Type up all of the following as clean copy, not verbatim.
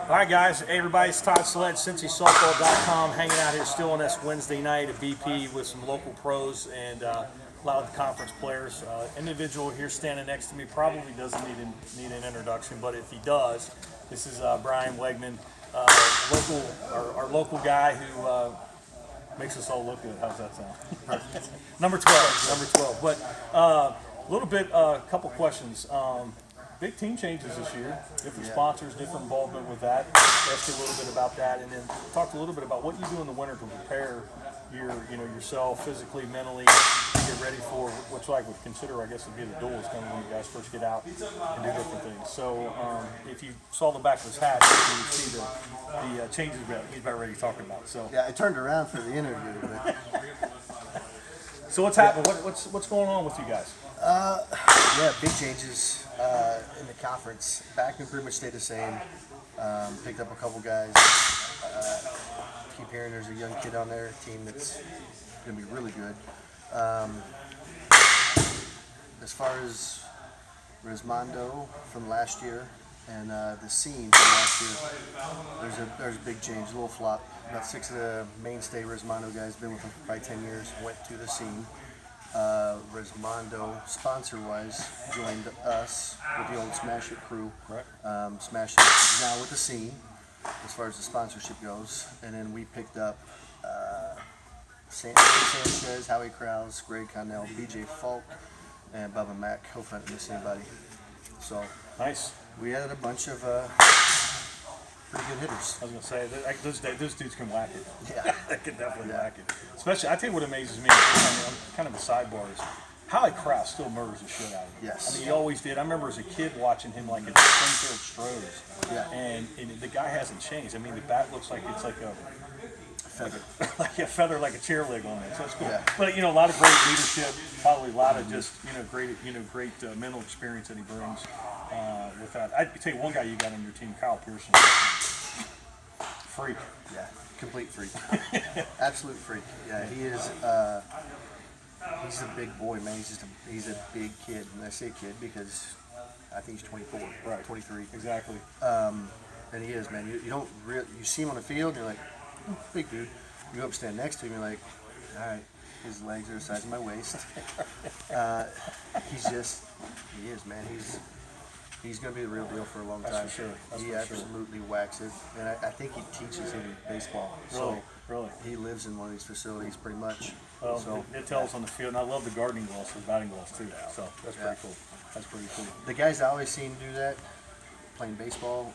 All right, guys. Hey, everybody. It's Todd Sled, CincySoftball.com, hanging out here still on this Wednesday night at BP with some local pros and a lot of the conference players. Individual here standing next to me probably doesn't need an introduction, but if he does, this is Brian Wegman, our local guy who makes us all look good. How's that sound? Number 12. But a little bit, a couple questions. Big team changes this year, different sponsors, different involvement with that. Ask you a little bit about that, and then talk a little bit about what you do in the winter to prepare yourself physically, mentally, to get ready for what's like would consider, I guess, would be the duels kind of when you guys first get out and do different things. So if you saw the back of his hat, you would see the changes he's about ready to talk about. So yeah, I turned around for the interview. But... So what's happening? What's going on with you guys? Yeah, big changes in the conference. Backman pretty much stayed the same. Picked up a couple guys. Keep hearing there's a young kid on their team that's going to be really good. As far as Rismondo from last year and the scene from last year, there's a big change, a little flop. About 6 of the mainstay Rismondo guys been with them for probably 10 years, went to the scene. Rismondo, sponsor-wise, joined us with the old Smash It crew. Right. Smash It is now with the scene, as far as the sponsorship goes. And then we picked up Sanchez, Howie Krause, Greg Connell, BJ Falk, and Bubba Mack. Hopefully I didn't miss anybody. So Nice. we added a bunch of pretty good hitters. I was gonna say those dudes can whack it. Yeah. They can definitely whack it. Especially, I tell you what amazes me. I'm kind of a sidebar is Howie Krause still murders the shit out of him. Yes. I mean, he always did. I remember as a kid watching him like at the Springfield Stros. Yeah. And the guy hasn't changed. I mean, the bat looks like it's like a Feather. like a feather, like a chair leg on it. So it's cool. Yeah. But a lot of great leadership, probably a lot of just great mental experience that he brings. With that, I tell you one guy you got on your team, Kyle Pearson. Freak. Yeah, complete freak. Absolute freak. Yeah, he is. He's a big boy, man. He's a big kid, and I say kid because I think he's 24, Right. 23. Exactly. And he is, man. You don't you see him on the field, and you're like, oh, big dude. You go up and stand next to him, you're like, all right, his legs are the size of my waist. He is, man. He's going to be the real deal for a long time. That's for sure. That's He for sure. absolutely whacks it, and I think he teaches him baseball. Really? So Really? he lives in one of these facilities pretty much. Well, So it tells on the field, and I love the gardening gloves for the batting gloves too. So that's pretty cool. That's pretty cool. the guys I always seen do that, playing baseball,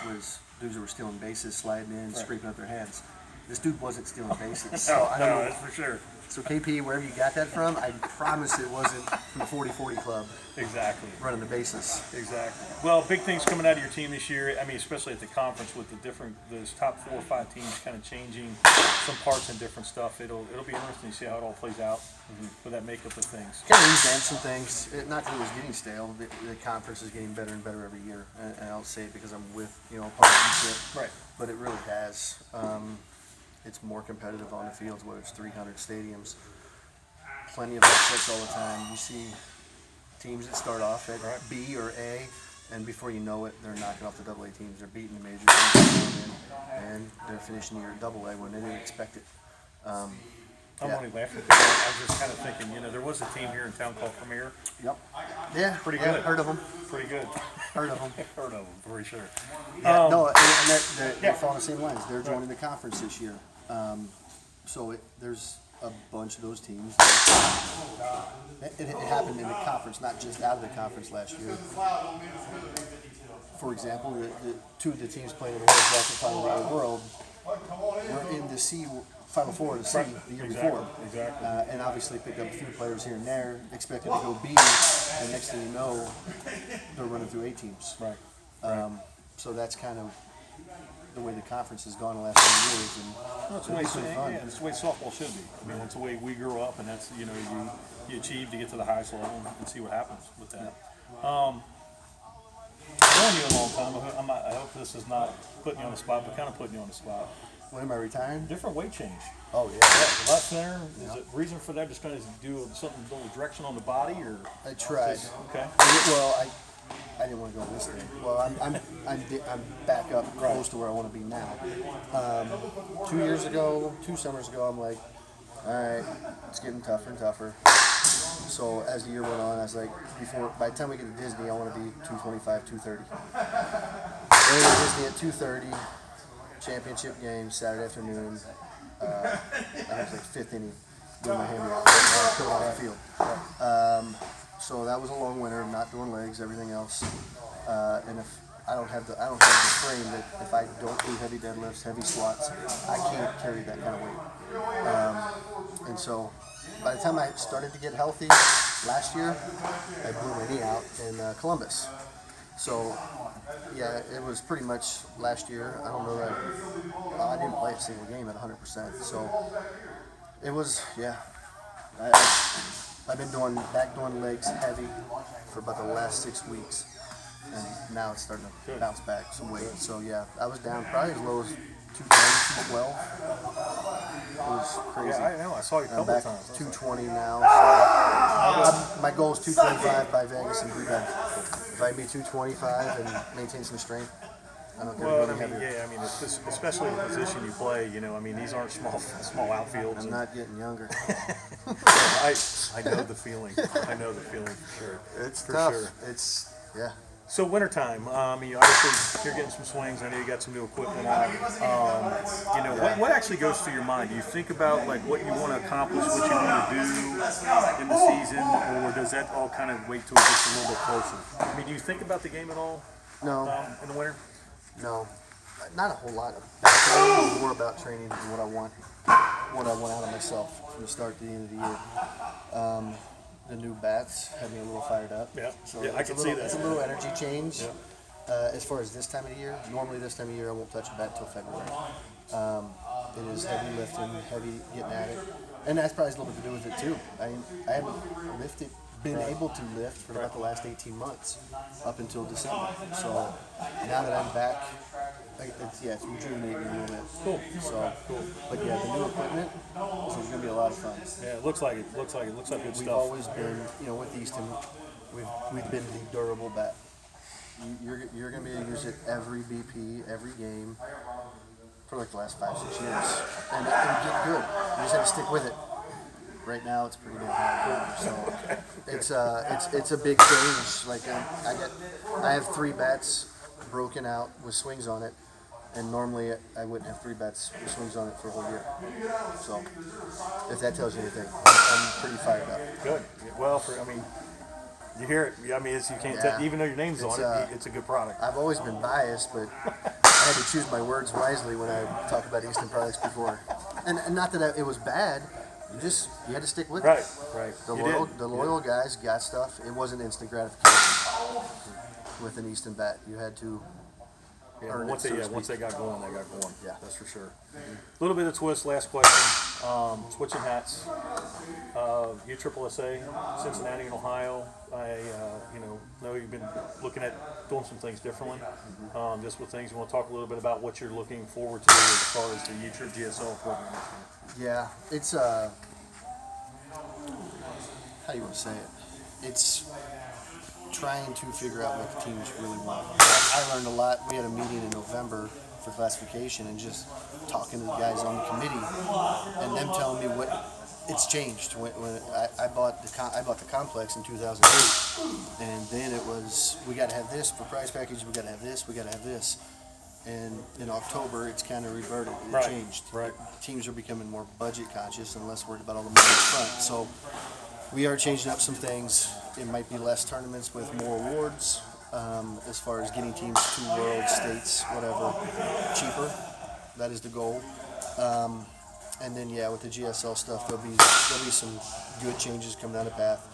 was dudes who were stealing bases, sliding in, scraping up their hands. This dude wasn't stealing bases. So I don't know. That's for sure. So KP, wherever you got that from, I promise it wasn't from the 40-40 club Exactly. running the bases. Exactly. Well, big things coming out of your team this year. I mean, especially at the conference with those top 4 or 5 teams kind of changing some parts and different stuff. It'll be interesting to see how it all plays out for that makeup of things. Kind of revamp some things. Not that it was getting stale. The conference is getting better and better every year. And I'll say it because I'm with opponents and shit. Right. But it really has. It's more competitive on the fields, whether it's 300 stadiums. Plenty of upsets all the time. You see teams that start off at B or A, and before you know it, they're knocking off the AA teams. They're beating the major teams, and they're finishing the year at AA when they didn't expect it. I'm only laughing because I was just kind of thinking, there was a team here in town called Premier. Yep. Yeah. Pretty yeah, good. Heard of them. Pretty good. Heard of them. Heard of them, for sure. Yeah, no, and they're following the same lines. They're joining the conference this year. So there's a bunch of those teams. It happened in the conference, not just out of the conference last year. For example, the 2 of the teams playing in the World Bracket Final of the World were in the Final 4 of the C the year before. Exactly. And obviously picked up a few players here and there, expected to go B, and next thing you know, they're running through 8 teams. Right. So that's kind of the way the conference has gone the last few years, and That's the way it's the way softball should be. I mean, that's the way we grew up, and that's you achieve to get to the highest level and see what happens with that. I've known you a long time. I hope this is not putting you on the spot, but kind of putting you on the spot. when am I retiring? Different weight change. Oh yeah. A lot thinner. Is it reason for that? Just kind of do something, a little direction on the body, or I tried. okay? Well, I didn't want to go this day. Well, I'm back up close to where I want to be now. 2 summers ago, I'm like, all right, it's getting tougher and tougher. So as the year went on, I was like, by the time we get to Disney, I want to be 225, 230. We're in Disney at 230, championship game, Saturday afternoon. I was like fifth inning, doing my hammer out, coming off the field. So that was a long winter, not doing legs, everything else. And if I don't have the frame that if I don't do heavy deadlifts, heavy squats, I can't carry that kind of weight. And so by the time I started to get healthy last year, I blew my knee out in Columbus. So yeah, it was pretty much last year. I don't know that I didn't play a single game at 100%. So it was, yeah. I've been doing legs heavy for about the last 6 weeks, and now it's starting to bounce back some weight. So yeah, I was down probably as low as 210, 212. It was crazy. Yeah, I know. I saw you a couple back times. 220 now. So my goal is 225 by Vegas and be done. If I can be 225 and maintain some strength, I don't care. Well, I mean, yeah, I mean, especially the position you play. You know, I mean, these aren't small outfields. I'm not getting younger. I know the feeling. I know the feeling for sure. It's for tough. Sure. It's yeah. So wintertime, you obviously you're getting some swings. I know you got some new equipment out. You know, what actually goes through your mind? Do you think about like what you want to accomplish, what you want to do in the season, or does that all kind of wait till it gets a little bit closer? I mean, do you think about the game at all? No. In the winter? No, not a whole lot. It's more about training and what I want out of myself from the start to the end of the year. The new bats had me a little fired up. Yeah, so I can see that. It's a little energy change. Yeah. As far as this time of the year, normally this time of year I won't touch a bat until February. It is heavy lifting, heavy getting at it, and that's probably a little bit to do with it too. I haven't been able to lift for about the last 18 months up until December. So now that I'm back, it's rejuvenating me a little bit. Cool. So, but yeah, the new equipment, so it's gonna be a lot of fun. Yeah, it looks like it. Looks like good We've stuff. always been, with Easton, we've been the durable bat. You're gonna be able to use it every BP, every game for like the last 5-6 years, and it'll get good. You just have to stick with it. Right now, it's pretty damn hard. So it's a big change. Like I have 3 bats broken out with swings on it, and normally I wouldn't have 3 bats with swings on it for a whole year. So if that tells you anything, I'm pretty fired up. Good. Well, you hear it. I mean, you can't tell, even though your name's on it. It's a good product. I've always been biased, but I had to choose my words wisely when I talk about Easton products before. And not that it was bad. You had to stick with it. Right. The loyal guys got stuff. It wasn't instant gratification with an Easton bat. You had to earn once it. Once they got going, they got going. Yeah, that's for sure. A little bit of twist. Last question. Switching hats. USSSA, Cincinnati and Ohio. I know you've been looking at doing some things differently. Just with things, you want to talk a little bit about what you're looking forward to as far as the GSL program. Yeah, it's how do you want to say it? It's trying to figure out what the teams really want. I learned a lot. We had a meeting in November for classification, and just talking to the guys on the committee, and them telling me what it's changed. When I bought the complex in 2008, and then it was we got to have this for prize package. We got to have this. We got to have this. And in October, it's kind of reverted. It changed. Right. Teams are becoming more budget conscious and less worried about all the money up front. So we are changing up some things. It might be less tournaments with more awards. As far as getting teams to world, states, whatever, cheaper. That is the goal. And then with the GSL stuff, there'll be some good changes coming down the path.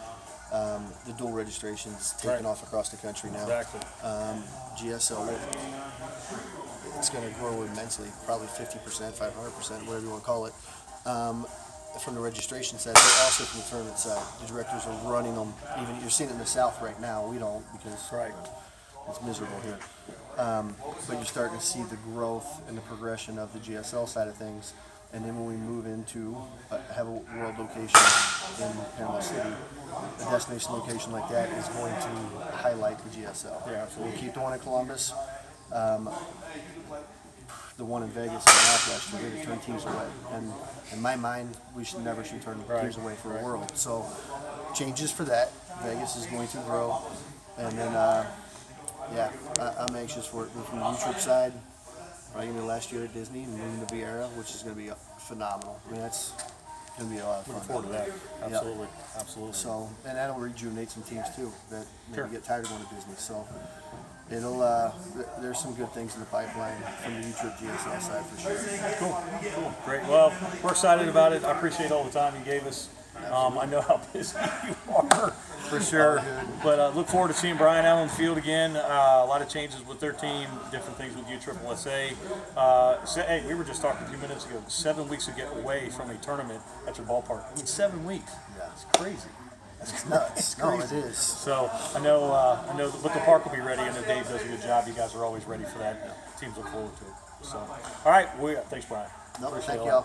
The dual registration's taking off across the country now. Exactly. GSL, it's going to grow immensely, probably 50%, 500%, whatever you want to call it, from the registration side, but also from the tournament side. The directors are running them. Even you're seeing it in the South right now. We don't, because it's miserable here. But you're starting to see the growth and the progression of the GSL side of things. And then when we move into have a world location in Panama City, a destination location like that is going to highlight the GSL. Yeah, absolutely. We'll keep the one in Columbus. The one in Vegas and off last year, they turn teams away. And in my mind, we never should turn teams away for a world. So changes for that. Vegas is going to grow. And then, I'm anxious for it. From the U-Trip side, probably going to be last year at Disney and moving to Vieira, which is going to be phenomenal. I mean, that's going to be a lot of fun. Looking forward to that. Absolutely. Absolutely. So, and that'll rejuvenate some teams too that maybe Sure. get tired of going to Disney. So, it'll there's some good things in the pipeline from the U-Trip GSL side for sure. Cool. Great. Well, we're excited about it. I appreciate all the time you gave us. I know how busy you are, for sure. But look forward to seeing Brian out on the field again. A lot of changes with their team, different things with USSSA. Hey, we were just talking a few minutes ago. 7 weeks to get away from a tournament at your ballpark. I mean, 7 weeks. Yeah. It's crazy. It's nuts. It's No, crazy. it is. So I know, but the park will be ready. I know Dave does a good job. You guys are always ready for that. Teams look forward to it. So, all right. Thanks, Brian. No, Appreciate thank all y'all. that.